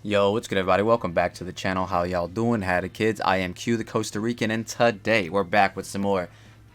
Yo, what's good everybody? Welcome back to the channel. How y'all doing? Howdy kids? I am Q, the Costa Rican, and today we're back with some more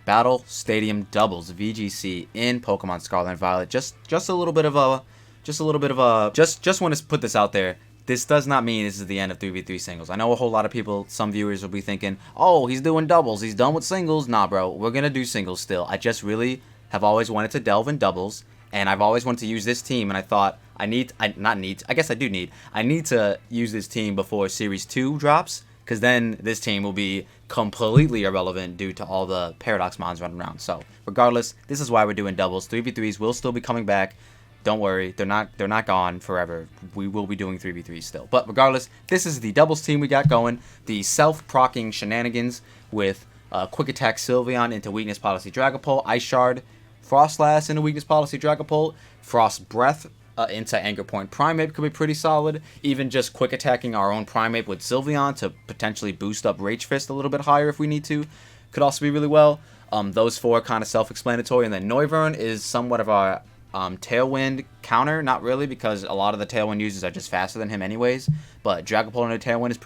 Battle Stadium Doubles VGC in Pokemon Scarlet and Violet. Just a little bit of a just want to put this out there. This does not mean this is the end of 3v3 singles. I know a whole lot of people, some viewers will be thinking, "Oh, he's doing doubles. He's done with singles." Nah, bro. We're going to do singles still. I just really have always wanted to delve in doubles, and I've always wanted to use this team, and I thought I need to use this team before Series 2 drops, because then this team will be completely irrelevant due to all the Paradox mons running around. So, regardless, this is why we're doing doubles. 3v3s will still be coming back. Don't worry, they're not gone forever. We will be doing 3v3s still. But regardless, this is the doubles team we got going. The self-proccing shenanigans with Quick Attack Sylveon into Weakness Policy Dragapult, Ice Shard, Froslass into Weakness Policy Dragapult, Frost Breath into Anger Point Primeape could be pretty solid. Even just quick attacking our own Primeape with Sylveon to potentially boost up Rage Fist a little bit higher if we need to could also be really well. Those four kind of self-explanatory. And then Noivern is somewhat of our Tailwind counter. Not really, because a lot of the Tailwind users are just faster than him anyways. But Dragapult into Tailwind is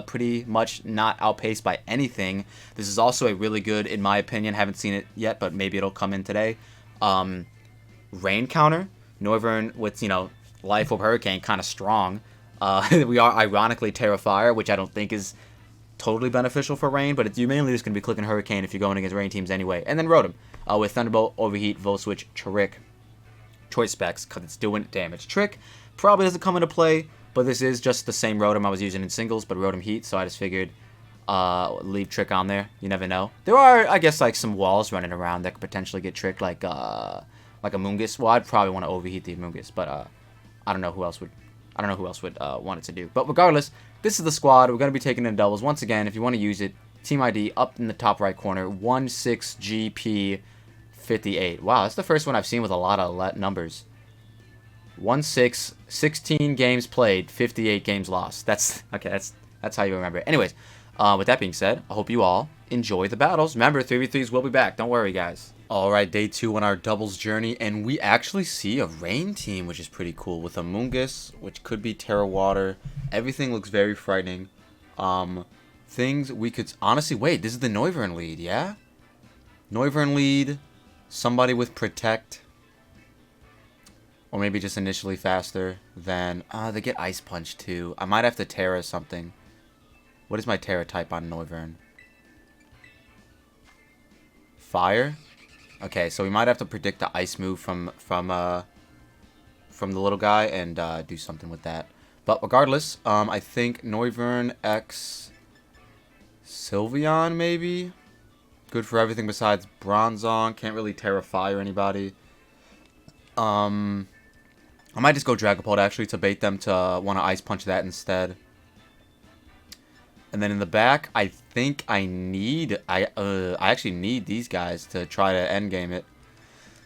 pretty much not outpaced by anything. This is also a really good, in my opinion, haven't seen it yet, but maybe it'll come in today, Rain counter. Noivern with, Life Orb Hurricane kind of strong. We are ironically Terra Fire, which I don't think is totally beneficial for Rain, but you're mainly just going to be clicking Hurricane if you're going against Rain teams anyway. And then Rotom with Thunderbolt, Overheat, Volt Switch, Trick, Choice Specs, because it's doing damage. Trick probably doesn't come into play, but this is just the same Rotom I was using in singles, but Rotom Heat, so I just figured leave Trick on there. You never know. There are, I guess, like some walls running around that could potentially get tricked, like a Mungus. Well, I'd probably want to overheat the Mungus, but I don't know who else would want it to do. But regardless, this is the squad. We're going to be taking in doubles. Once again, if you want to use it, Team ID up in the top right corner, 16GP58. Wow, that's the first one I've seen with a lot of numbers. 16, 16 games played, 58 games lost. That's how you remember it. Anyways, with that being said, I hope you all enjoy the battles. Remember, 3v3s will be back. Don't worry, guys. Alright, day 2 on our doubles journey, and we actually see a Rain team, which is pretty cool, with a Mungus, which could be Terra Water. Everything looks very frightening. Things we could... Honestly, wait, this is the Noivern lead, yeah? Noivern lead, somebody with Protect, or maybe just initially faster than... they get Ice Punch, too. I might have to Terra something. What is my Terra type on Noivern? Fire? Okay, so we might have to predict the ice move from the little guy and do something with that. But regardless, I think Noivern X Sylveon maybe? Good for everything besides Bronzong. Can't really Terra Fire anybody. I might just go Dragapult actually to bait them to want to Ice Punch that instead. And then in the back, I think I actually need these guys to try to endgame it.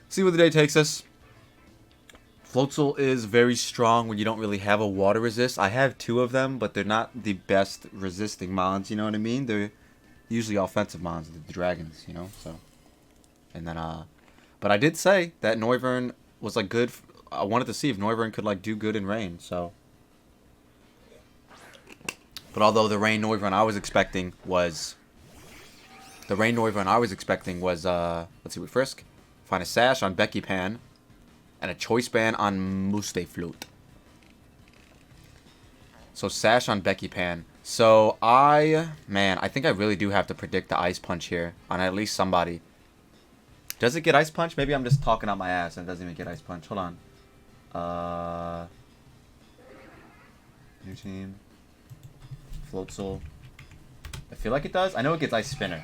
See where the day takes us. Floatzel is very strong when you don't really have a water resist. I have 2 of them, but they're not the best resisting mons, you know what I mean? They're usually offensive mons, the dragons, so. And then, but I did say that Noivern was, like, good. I wanted to see if Noivern could, like, do good in Rain, so. But although the Rain Noivern I was expecting was... let's see, with Frisk. Find a Sash on Becky Pan. And a Choice Band on Mustaflute. So Sash on Becky Pan. So I think I really do have to predict the Ice Punch here. On at least somebody. Does it get Ice Punch? Maybe I'm just talking out my ass and it doesn't even get Ice Punch. Hold on. New team. Floatzel. I feel like it does. I know it gets Ice Spinner.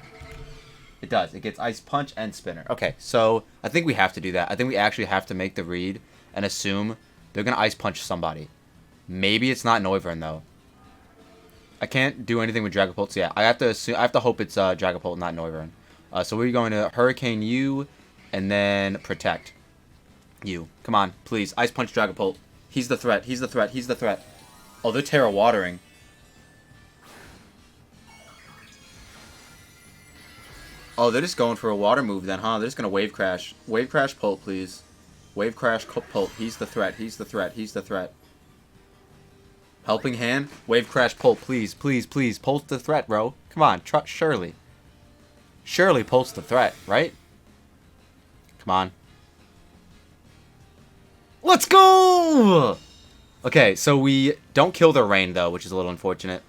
It does. It gets Ice Punch and Spinner. Okay, so I think we have to do that. I think we actually have to make the read and assume they're going to Ice Punch somebody. Maybe it's not Noivern, though. I can't do anything with Dragapult, so yeah. I have to hope it's Dragapult, not Noivern. So we're going to Hurricane Yooo and then Protect. Yooo. Come on, please. Ice Punch Dragapult. He's the threat. He's the threat. He's the threat. Oh, they're Terra Watering. Oh, they're just going for a water move then, huh? They're just going to Wave Crash. Wave Crash Pult, please. Wave Crash Pult. He's the threat. He's the threat. He's the threat. Helping Hand. Wave Crash Pult. Please, please, please. Pulse the threat, bro. Come on. Surely. Surely Pulse the threat, right? Come on. Let's go! Okay, so we don't kill their rain, though, which is a little unfortunate.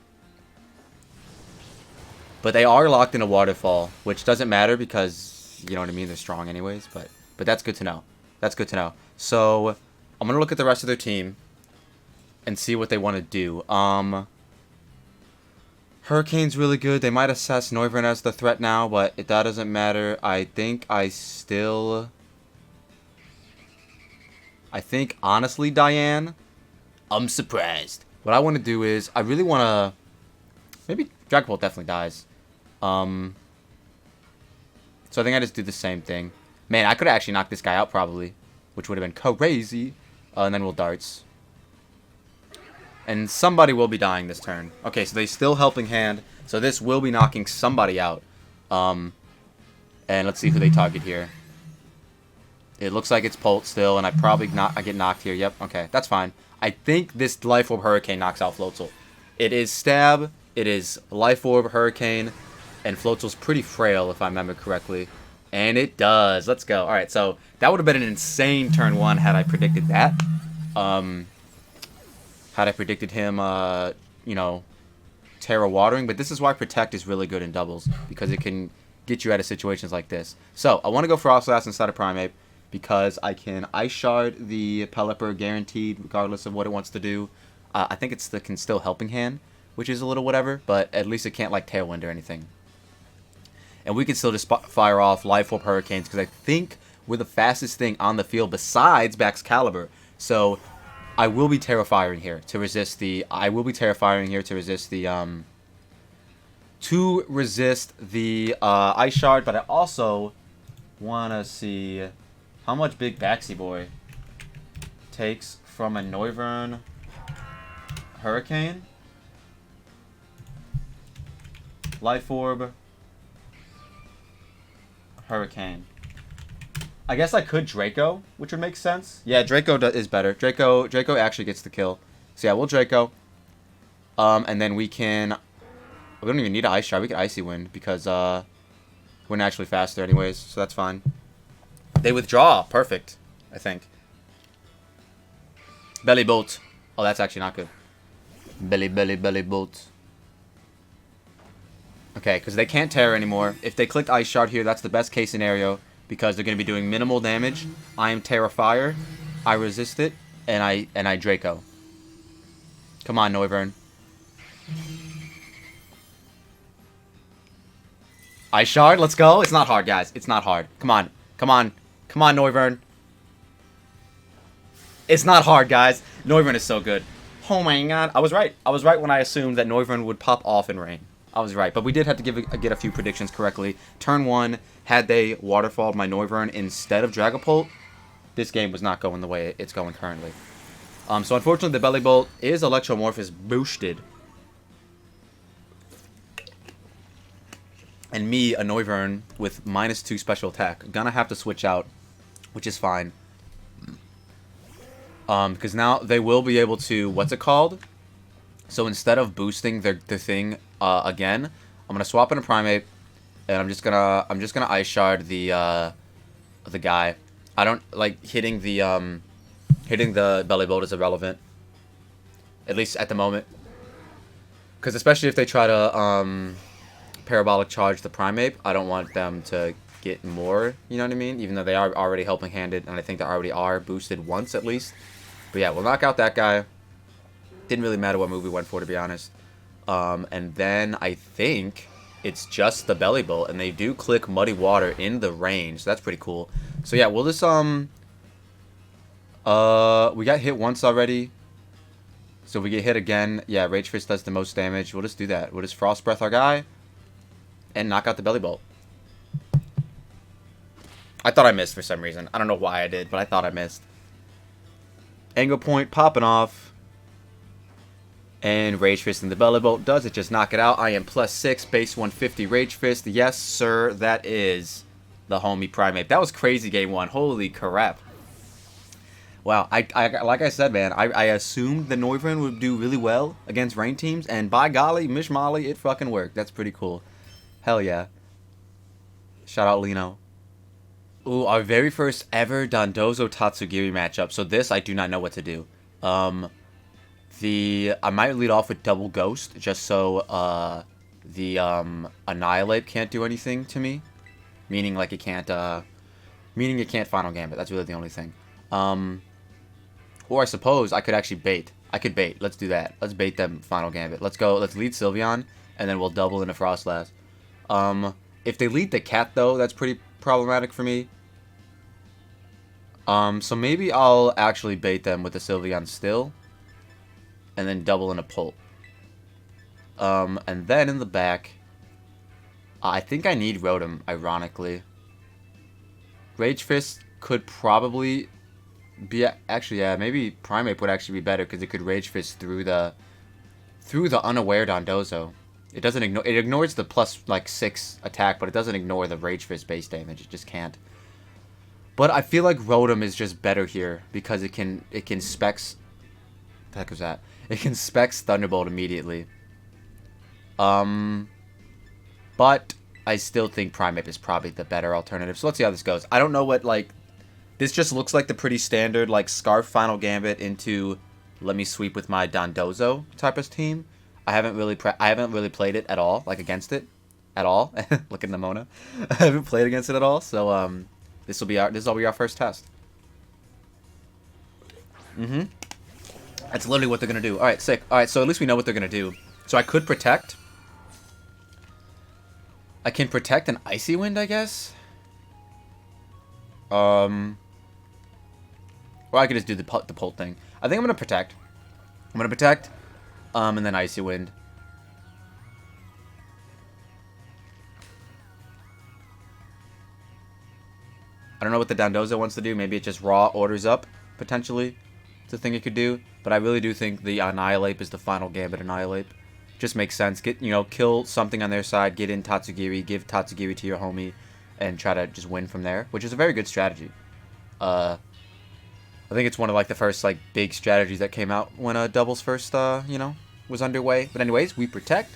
But they are locked in a waterfall, which doesn't matter because, you know what I mean, they're strong anyways. But that's good to know. That's good to know. So, I'm going to look at the rest of their team and see what they want to do. Hurricane's really good. They might assess Noivern as the threat now, but that doesn't matter. I think, honestly, Diane, I'm surprised. What I want to do is, I really want to... Maybe Dragapult definitely dies. So I think I just do the same thing. Man, I could have actually knocked this guy out, probably. Which would have been crazy. And then we'll Darts. And somebody will be dying this turn. Okay, so they still Helping Hand. So this will be knocking somebody out. And let's see who they target here. It looks like it's Pult still, and I get knocked here. Yep, okay, that's fine. I think this Life Orb Hurricane knocks out Floatzel. It is Stab, it is Life Orb Hurricane, and Floatzel's pretty frail, if I remember correctly. And it does. Let's go. Alright, so that would have been an insane turn 1 had I predicted that. Had I predicted him, you know, Terra Watering. But this is why Protect is really good in doubles, because it can get you out of situations like this. So, I want to go Froslass instead of Primeape, because I can Ice Shard the Pelipper guaranteed, regardless of what it wants to do. I think it can still Helping Hand, which is a little whatever, but at least it can't, like, Tailwind or anything. And we can still just fire off Life Orb Hurricanes, because I think we're the fastest thing on the field besides Baxcalibur. So, I will be Terrafiring here to resist the... Ice Shard, but I also want to see how much Big Baxy Boy takes from a Noivern Hurricane. Life Orb Hurricane. I guess I could Draco, which would make sense. Yeah, Draco is better. Draco actually gets the kill. So yeah, we'll Draco. And then we can... We don't even need an Ice Shard. We can Icy Wind because we're naturally faster anyways, so that's fine. They withdraw. Perfect, I think. Belly Bolt. Oh, that's actually not good. Belly Bolt. Okay, because they can't Terra anymore. If they clicked Ice Shard here, that's the best case scenario because they're going to be doing minimal damage. I am Terra Fire. I resist it, and I Draco. Come on, Noivern. Ice Shard, let's go. It's not hard, guys. It's not hard. Come on. Come on. Come on, Noivern. It's not hard, guys. Noivern is so good. Oh my god. I was right. I was right when I assumed that Noivern would pop off in rain. I was right. But we did have to get a few predictions correctly. Turn 1, had they waterfalled my Noivern instead of Dragapult, this game was not going the way it's going currently. So unfortunately, the Belly Bolt is Electromorphous boosted. And me, a Noivern, with -2 special attack. Gonna have to switch out, which is fine. Because now they will be able to... What's it called? So instead of boosting the thing again, I'm gonna swap in a Primeape, and I'm just gonna Ice Shard the guy. I don't like hitting the Belly Bolt is irrelevant, at least at the moment. Because especially if they try to Parabolic Charge the Primeape, I don't want them to get more, you know what I mean? Even though they are already Helping Handed, and I think they already are boosted once at least. But yeah, we'll knock out that guy. Didn't really matter what move we went for, to be honest. And then I think it's just the Belly Bolt, and they do click Muddy Water in the range, so that's pretty cool. So yeah, we'll just, we got hit once already. So if we get hit again, yeah, Rage Fist does the most damage. We'll just do that. We'll just Frost Breath our guy and knock out the Belly Bolt. I thought I missed for some reason. I don't know why I did, but I thought I missed. Angle Point popping off. And Rage Fist in the Belly Bolt does it. Just knock it out. I am +6, base 150 Rage Fist. Yes, sir, that is the homie Primeape. That was crazy game 1. Holy crap. Wow, I like I said, man, I assumed the Noivern would do really well against ranked teams, and by golly, Mish Molly, it fucking worked. That's pretty cool. Hell yeah. Shout out Lino. Ooh, our very first ever Dondozo Tatsugiri matchup. So this, I do not know what to do. I might lead off with Double Ghost, just so the Annihilate can't do anything to me. Meaning like it can't Final Gambit. That's really the only thing. Or I suppose I could actually bait. I could bait. Let's do that. Let's bait them Final Gambit. Let's go. Let's lead Sylveon, and then we'll double into Froslass. If they lead the cat, though, that's pretty problematic for me. So maybe I'll actually bait them with the Sylveon still, and then double into Pult. And then in the back, I think I need Rotom, ironically. Rage Fist could probably be... Actually, yeah, maybe Primeape would actually be better, because it could Rage Fist through the unaware Dondozo. It doesn't ignore... It ignores the plus, like, 6 attack, but it doesn't ignore the Rage Fist base damage. It just can't. But I feel like Rotom is just better here, because it can specs... What the heck was that? It can specs Thunderbolt immediately. But I still think Primeape is probably the better alternative. So let's see how this goes. I don't know what, like... This just looks like the pretty standard, like, Scarf Final Gambit into let me sweep with my Dondozo type of team. I haven't really played it at all, like, against it at all. Look at Nimona. I haven't played against it at all, so, this will be our first test. That's literally what they're gonna do. Alright, sick. Alright, so at least we know what they're gonna do. So I could protect. I can protect an Icy Wind, I guess. Or I could just do the Pult thing. I think I'm gonna protect. And then Icy Wind. I don't know what the Dondozo wants to do. Maybe it just raw orders up, potentially. It's a thing it could do. But I really do think the Annihilate is the Final Gambit Annihilate. Just makes sense. Kill something on their side, get in Tatsugiri, give Tatsugiri to your homie, and try to just win from there, which is a very good strategy. I think it's one of, like, the first, like, big strategies that came out when Doubles first, was underway. But anyways, we protect.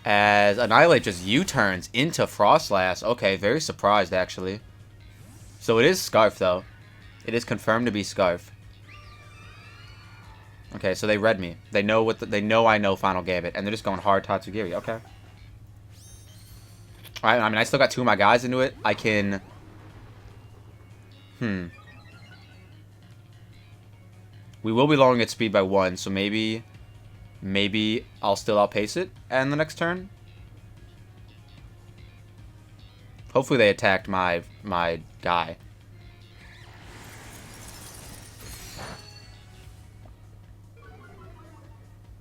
As Annihilate just U-turns into Froslass. Okay, very surprised, actually. So it is Scarf, though. It is confirmed to be Scarf. Okay, so they read me. They know they know I know Final Gambit, and they're just going hard Tatsugiri. Okay. Alright, I mean, I still got 2 of my guys into it. I can... We will be lowering its speed by 1, so maybe I'll still outpace it in the next turn. Hopefully they attacked my guy.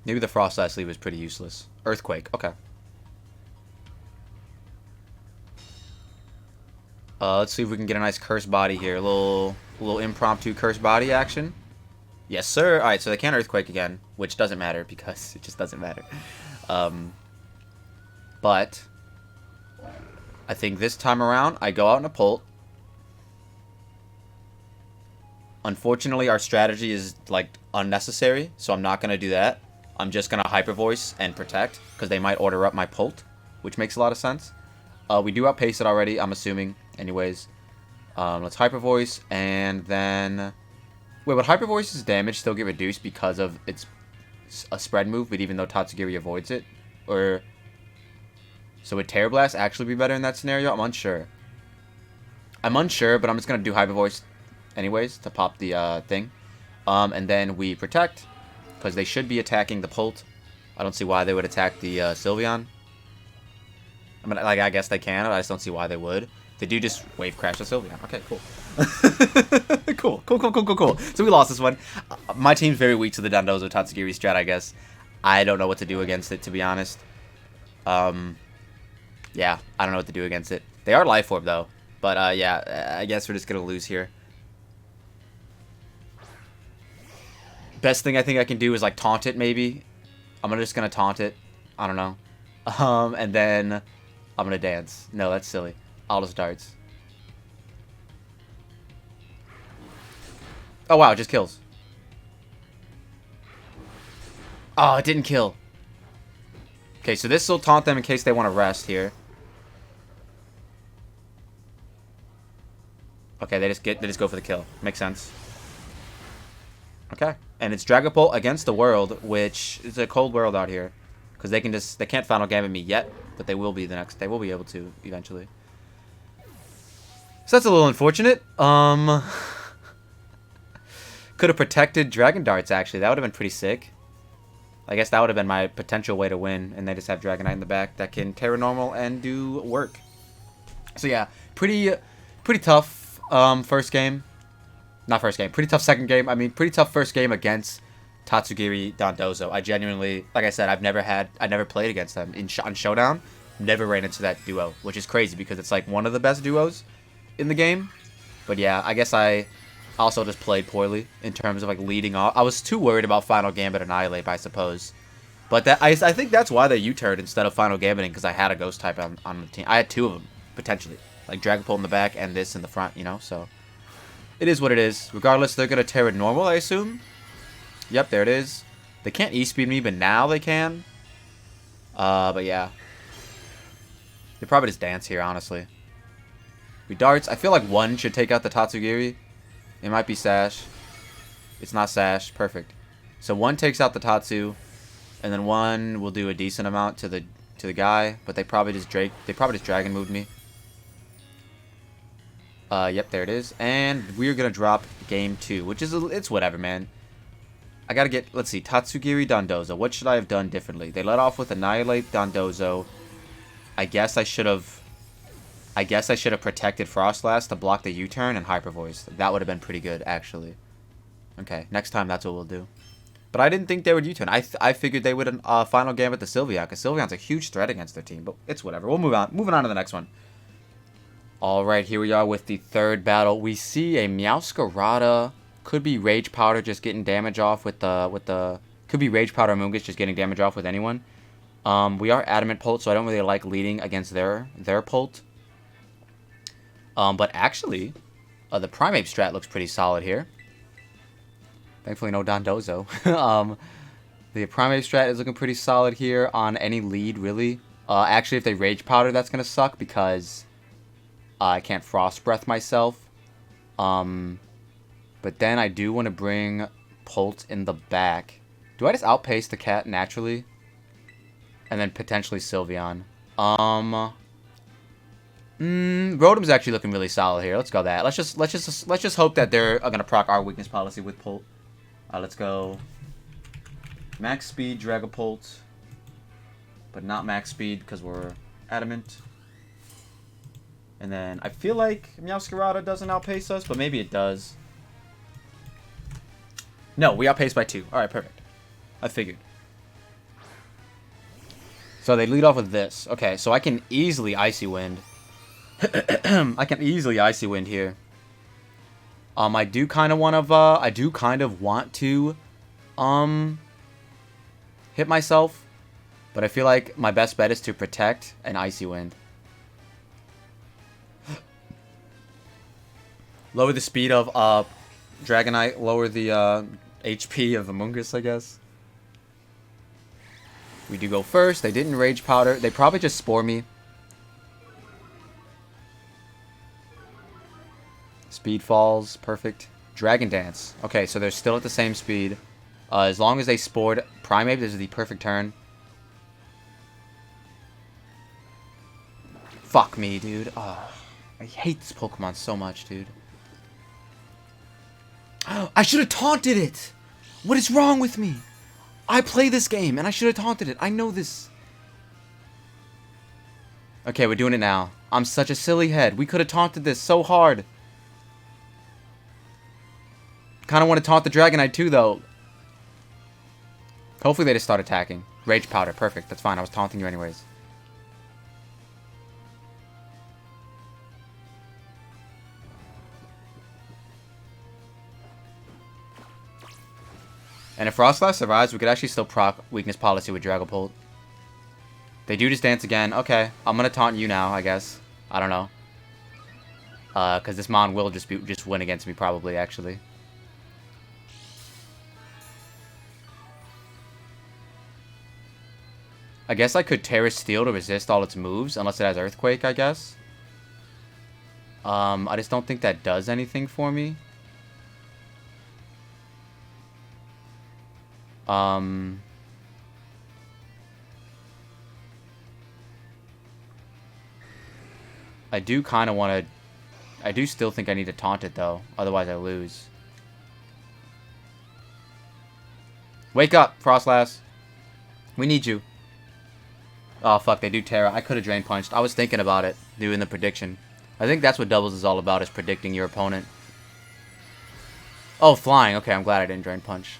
Maybe the Froslass leave is pretty useless. Earthquake, okay. Let's see if we can get a nice Curse Body here. A little impromptu Curse Body action. Yes, sir. Alright, so they can't Earthquake again, which doesn't matter because it just doesn't matter. But I think this time around, I go out in a Pult. Unfortunately, our strategy is, like, unnecessary, so I'm not going to do that. I'm just going to Hyper Voice and Protect, because they might order up my Pult, which makes a lot of sense. We do outpace it already, I'm assuming. Anyways, let's Hyper Voice, and then... Wait, would Hyper Voice's damage still get reduced because of it's a spread move, but even though Tatsugiri avoids it? Or... So would Terror Blast actually be better in that scenario? I'm unsure. I'm unsure, but I'm just going to do Hyper Voice anyways to pop the thing. And then we Protect, because they should be attacking the Pult. I don't see why they would attack the Sylveon. I mean, like, I guess they can, but I just don't see why they would. They do just Wave Crash the Sylveon. Okay, cool. Cool. So we lost this one. My team's very weak to the Dondozo Tatsugiri strat, I guess. I don't know what to do against it, to be honest. Yeah, I don't know what to do against it. They are Life Orb, though. But, yeah, I guess we're just going to lose here. Best thing I think I can do is, like, taunt it, maybe. I'm just going to taunt it. I don't know. And then I'm going to dance. No, that's silly. I'll just darts. Oh, wow, it just kills. Oh, it didn't kill. Okay, so this will taunt them in case they want to rest here. Okay, they just go for the kill. Makes sense. Okay, and it's Dragapult against the world, which is a cold world out here, because they can't Final Gambit me yet, but they will be they will be able to eventually. So that's a little unfortunate. Could have protected Dragon Darts actually. That would have been pretty sick. I guess that would have been my potential way to win, and they just have Dragonite in the back that can Terra Normal and do work. So yeah, pretty tough first game. Not first game, pretty tough second game. I mean, pretty tough first game against Tatsugiri Dondozo. I genuinely, like I said, I never played against them on Showdown. Never ran into that duo, which is crazy because it's like one of the best duos in the game. But yeah, I guess I also just played poorly in terms of like leading off. I was too worried about Final Gambit Annihilate, I suppose. But that I think that's why they U-turned instead of Final Gambiting, because I had a Ghost type on the team. I had two of them, potentially. Like Dragapult in the back and this in the front, you know? So it is what it is. Regardless, they're going to Terra Normal, I assume. Yep, there it is. They can't E-Speed me, but now they can. But yeah. They probably just dance here, honestly. We darts. I feel like one should take out the Tatsugiri. It might be Sash. It's not Sash. Perfect. So one takes out the Tatsu, and then one will do a decent amount to the guy. But they probably just Dragon moved me. Yep, there it is. And we're gonna drop game 2, which is it's whatever, man. I gotta get. Let's see, Tatsugiri Dondozo. What should I have done differently? They let off with Annihilate Dondozo. I guess I should have protected Froslass to block the U-turn and Hyper Voice. That would have been pretty good, actually. Okay, next time that's what we'll do. But I didn't think they would U-turn. I figured they would Final Gambit the Sylveon, because Sylveon's a huge threat against their team. But it's whatever. We'll move on. Moving on to the next one. All right, here we are with the third battle. We see a Meowscarada. Could be Rage Powder just getting damage off with the. Could be Rage Powder Mungus just getting damage off with anyone. We are Adamant Pult, so I don't really like leading against their Pult. But actually, the Primeape strat looks pretty solid here. Thankfully, no Dondozo. The Primeape strat is looking pretty solid here on any lead, really. Actually, if they Rage Powder, that's going to suck because I can't Frost Breath myself. But then I do want to bring Pult in the back. Do I just outpace the cat naturally? And then potentially Sylveon. Rotom's actually looking really solid here. Let's go that. Let's just hope that they're gonna proc our weakness policy with Pult. Let's go. Max speed Dragapult, but not max speed because we're adamant. And then I feel like Meowscarada doesn't outpace us, but maybe it does. No, we outpaced by 2. All right, perfect. I figured. So they lead off with this. Okay, so I can easily Icy Wind. I can easily Icy Wind here. I do kind of want to hit myself, but I feel like my best bet is to protect and Icy Wind. Lower the speed of Dragonite, lower the HP of Amoonguss, I guess. We do go first. They didn't Rage Powder. They probably just Spore me. Speed falls. Perfect. Dragon Dance. Okay, so they're still at the same speed. As long as they spored Primeape, this is the perfect turn. Fuck me, dude. Oh, I hate this Pokemon so much, dude. I should have taunted it! What is wrong with me? I play this game, and I should have taunted it. I know this. Okay, we're doing it now. I'm such a silly head. We could have taunted this so hard. Kind of want to taunt the Dragonite too, though. Hopefully they just start attacking. Rage Powder. Perfect. That's fine. I was taunting you anyways. And if Froslass survives, we could actually still proc weakness policy with Dragapult. They do just dance again. Okay, I'm gonna taunt you now, I guess. I don't know. Because this Mon will just win against me probably, actually. I guess I could Terra Steel to resist all its moves, unless it has Earthquake, I guess. I just don't think that does anything for me. I do kind of want to... I do still think I need to taunt it, though. Otherwise, I lose. Wake up, Froslass. We need you. Oh, fuck, they do Terra. I could have Drain Punched. I was thinking about it, doing the prediction. I think that's what doubles is all about, is predicting your opponent. Oh, flying. Okay, I'm glad I didn't Drain Punch.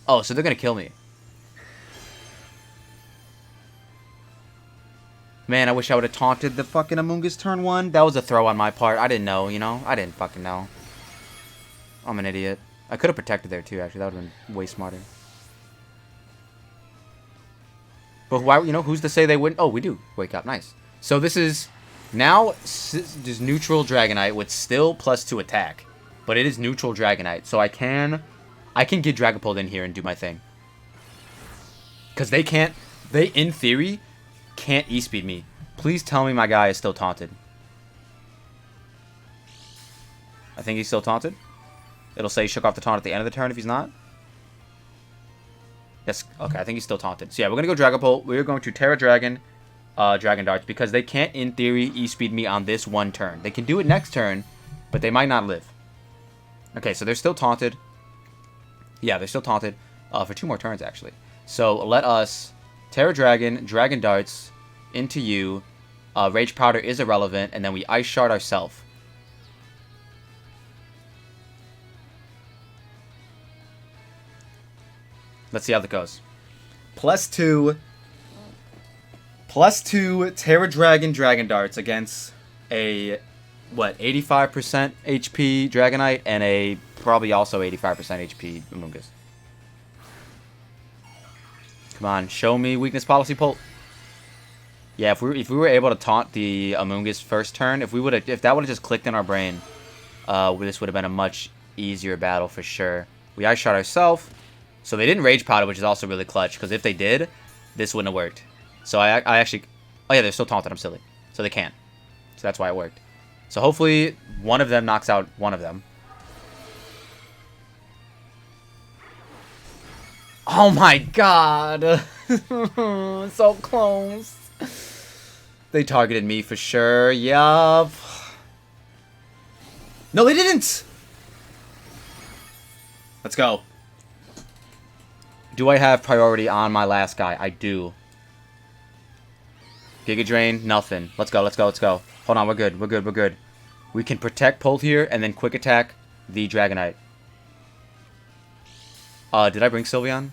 Oh, so they're going to kill me. Man, I wish I would have taunted the fucking Amoonguss turn 1. That was a throw on my part. I didn't know, you know? I didn't fucking know. I'm an idiot. I could have protected there, too, actually. That would have been way smarter. But why, you know, who's to say they wouldn't? Oh, we do. Wake up. Nice. So this is now just neutral Dragonite with still +2 attack. But it is neutral Dragonite. So I can get Dragapult in here and do my thing. Because they can't, in theory, can't E-Speed me. Please tell me my guy is still taunted. I think he's still taunted. It'll say he shook off the taunt at the end of the turn if he's not. Yes, okay, I think he's still taunted. So yeah, we're going to go Dragapult. We're going to Terra Dragon, Dragon Darts, because they can't, in theory, E-Speed me on this one turn. They can do it next turn, but they might not live. Okay, so they're still taunted. Yeah, they're still taunted for 2 more turns, actually. So let us Terra Dragon, Dragon Darts into you. Rage Powder is irrelevant, and then we Ice Shard ourselves. Let's see how that goes. +2 Terra Dragon Dragon Darts against a, what, 85% HP Dragonite and a probably also 85% HP Amoonguss. Come on, show me weakness policy pull. Yeah, if we were able to taunt the Amoonguss first turn, if that would have just clicked in our brain, this would have been a much easier battle for sure. We Ice Shot ourselves. So they didn't Rage Powder, which is also really clutch, because if they did, this wouldn't have worked. So I actually... Oh yeah, they're still taunted, I'm silly. So they can't. So that's why it worked. So hopefully one of them knocks out one of them. Oh my god! So close. They targeted me for sure, yup. No, they didn't! Let's go. Do I have priority on my last guy? I do. Giga Drain, nothing. Let's go, let's go, let's go. Hold on, we're good, we're good, we're good. We can Protect Pult here, and then Quick Attack the Dragonite. Did I bring Sylveon?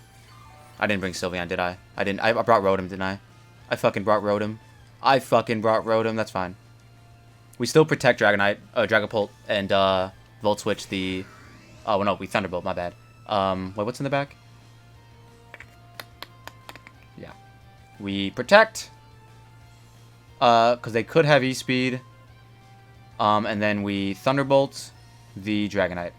I didn't bring Sylveon, did I? I didn't. I brought Rotom, didn't I? I fucking brought Rotom. That's fine. We still Protect Dragonite, Dragapult, and, Volt Switch the... Oh, no, we Thunderbolt, my bad. Wait, what's in the back? Yeah. We Protect. Because they could have E-Speed. And then we Thunderbolt the Dragonite.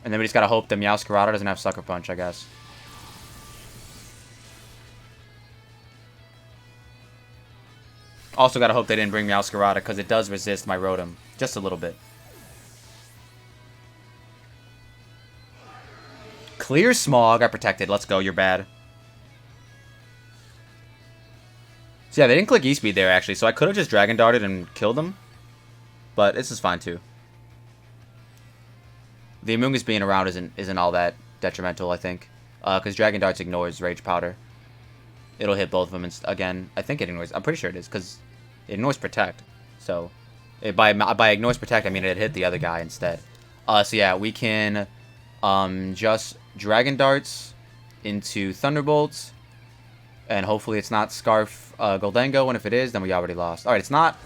And then we just gotta hope the Meowscarada doesn't have Sucker Punch, I guess. Also gotta hope they didn't bring Meowscarada, because it does resist my Rotom. Just a little bit. Clear Smog. I protected. Let's go. You're bad. So yeah, they didn't click E-Speed there, actually. So I could have just Dragon Darted and killed them. But this is fine, too. The Amoonguss being around isn't all that detrimental, I think. Because Dragon Darts ignores Rage Powder. It'll hit both of them again. I think it ignores... I'm pretty sure it is, because it ignores Protect. So, by ignores Protect, I mean it hit the other guy instead. So yeah, we can just Dragon Darts into Thunderbolts. And hopefully it's not Scarf Goldengo, and if it is, then we already lost. Alright, it's not.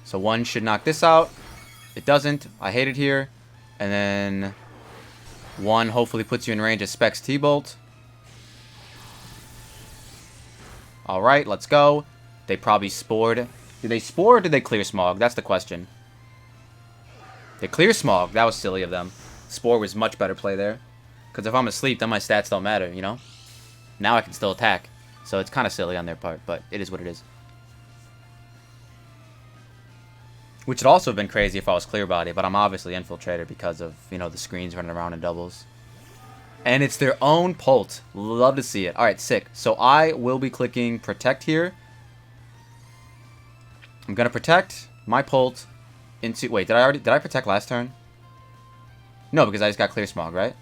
So one should knock this out. It doesn't. I hate it here. And then one hopefully puts you in range of Specs T-Bolt. Alright, let's go. They probably spored. Did they spore or did they clear Smog? That's the question. They clear Smog. That was silly of them. Spore was much better play there. Because if I'm asleep, then my stats don't matter, you know? Now I can still attack. So it's kind of silly on their part, but it is what it is. Which would also have been crazy if I was Clear Body, but I'm obviously Infiltrator because of, you know, the screens running around in doubles. And it's their own Pult. Love to see it. Alright, sick. So I will be clicking Protect here. I'm going to Protect my Pult into... Wait, did I Protect last turn? No, because I just got Clear Smog, right?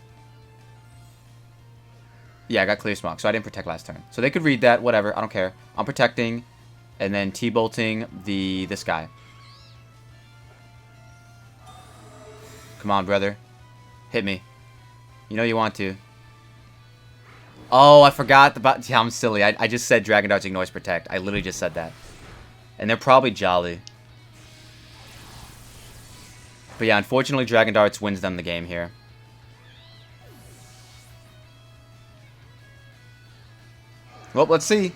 Yeah, I got Clear Smog, so I didn't Protect last turn. So they could read that, whatever, I don't care. I'm Protecting, and then T-Bolting this guy. Come on, brother. Hit me. You know you want to. Oh, I forgot about... Yeah, I'm silly. I just said Dragon Darts ignores Protect. I literally just said that. And they're probably Jolly. But yeah, unfortunately, Dragon Darts wins them the game here. Well, let's see.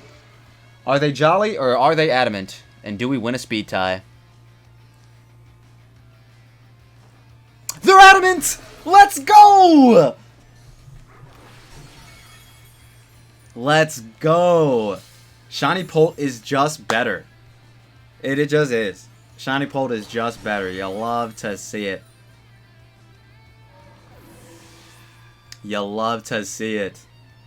Are they Jolly or are they Adamant? And do we win a speed tie? They're Adamant! Let's go! Let's go. Shiny Pult is just better. It just is. Shiny Pult is just better. You love to see it. You love to see it.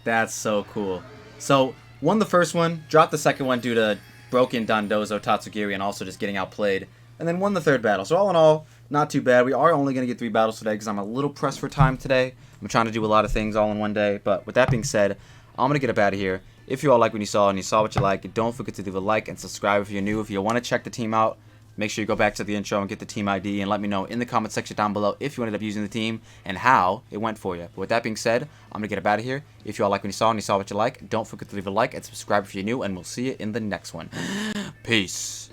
That's so cool. So, won the first one, dropped the second one due to broken Dondozo, Tatsugiri, and also just getting outplayed. And then won the third battle. So all in all, not too bad. We are only going to get 3 battles today because I'm a little pressed for time today. I'm trying to do a lot of things all in one day. But with that being said, I'm going to get up out of here. If you all like what you saw and you saw what you like, don't forget to leave a like and subscribe if you're new. If you want to check the team out, make sure you go back to the intro and get the team ID and let me know in the comment section down below if you ended up using the team and how it went for you. But with that being said, I'm going to get up out of here. If you all like what you saw and you saw what you like, don't forget to leave a like and subscribe if you're new, and we'll see you in the next one. Peace.